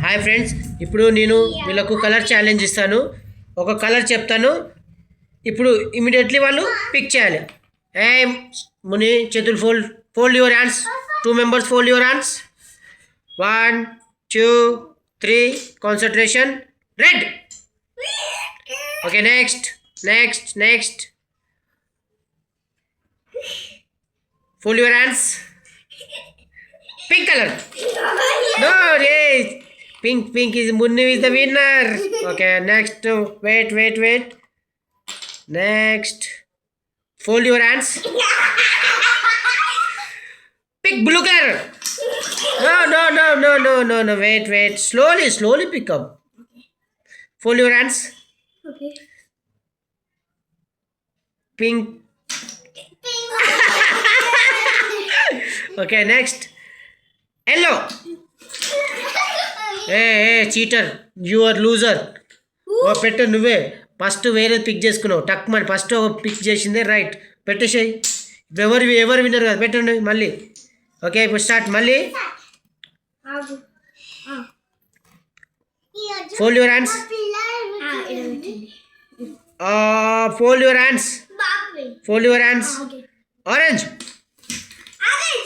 Hi friends, ఇప్పుడు నేను వీళ్ళకు కలర్ ఛాలెంజ్ ఇస్తాను. ఒక కలర్ చెప్తాను, ఇప్పుడు ఇమీడియట్లీ వాళ్ళు పిక్ చేయాలి. ఏ ముని చేతులు fold your hands. 2 members fold your hands. 1 2 3 concentration. Red. Okay, next fold your hands. Pink colour. No, yes. Pink is Munni is the winner. Okay, next. Wait. Next. Fold your hands. Pick blue color. No. Wait. Slowly pick up. Fold your hands. Okay. Pink. Okay, next. Yellow. Hey, cheater. You are loser. పెట్టు నువ్వే first వేరే pick చేసుకున్నావు. టక్ మరి first pick చేసిందే right. పెట్టేసాయి. ఎవరు winner కదా, పెట్టండి మళ్ళీ. ఓకే, ఇప్పుడు స్టార్ట్ మళ్ళీ. Fold your hands. Fold your hands. Orange.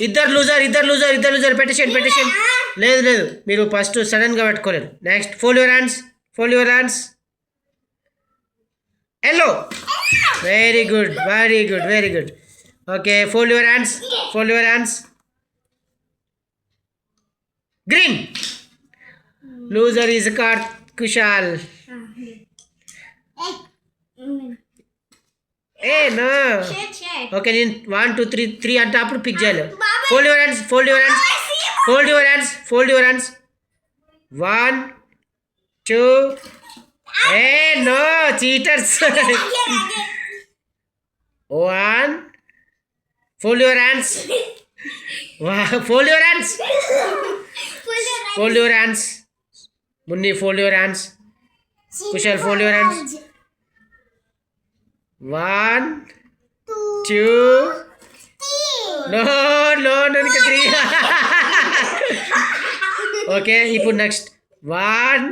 ఇద్దరు లూజర్. పెట్టేసేయండి. లేదు, మీరు ఫస్ట్ సడన్గా పెట్టుకోలేరు. Next fold your hands. Yellow. Very good. Okay, fold your hands. Green. Loser is Kushal. No. Okay, నేను 1 2 3 అంటే అప్పుడు పిక్ చేయాలి. Fold your hands. 1 2. No, cheaters. 1. Fold your hands. Munni fold your hands. Kushal fold your hands. 1 2. No, ఇంకా 3. Okay, ఇప్పుడు next 1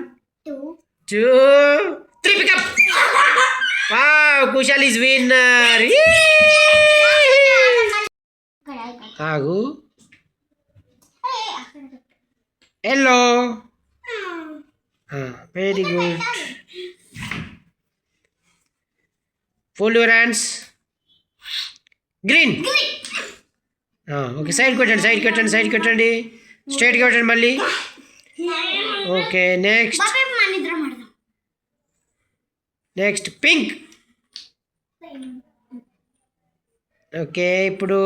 2 3 pick up. Wow, Kushal is winner. ఆగు. Yellow. Very good. Fold your hands. Green. Okay, side కొట్టండి. స్ట్రైట్గా కొట్టండి మళ్ళీ. Okay, next pink. Okay, ఇప్పుడు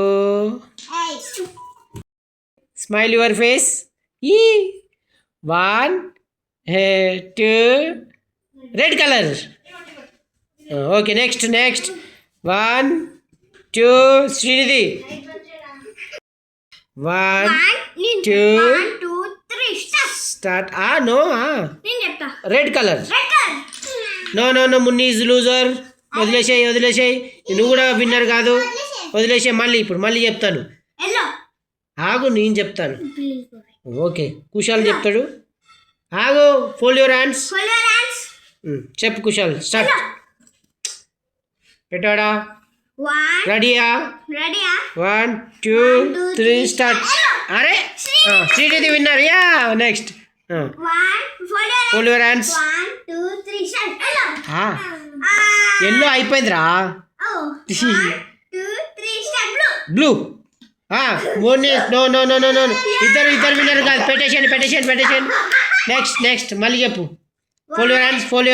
smile your face. 1 2 red colour. Okay, next 1 2 Srinidhi. 1 2 start. No, red colour. No Munni is loser. వదిలేసాయి. నువ్వు కూడా winner కాదు. వదిలేసాయి. మళ్ళీ చెప్తాను. ఆగు, నేను చెప్తాను. ఓకే, కుషాల్ చెప్తాడు. ఆగు. Fold your hands. చెప్పు కుషాల్, స్టార్ట్. పెట్టాడా? రెడీయా? 1 2 3 స్టార్ట్. అరే, Srinidhi winner. Next fold your hands. 1 2 3 start. Yellow అయిపోయిందిరా. 1 2 3 స్టార్ట్. బ్లూ. నో. ఇద్దరు విన్నర్ కాదు. పెట్టేసేయండి. నెక్స్ట్ మళ్ళీ చెప్పు. Fold your hands. 1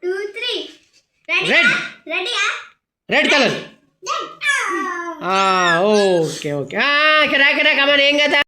2 3 red colour. Okay. Come on, ఏం కదా.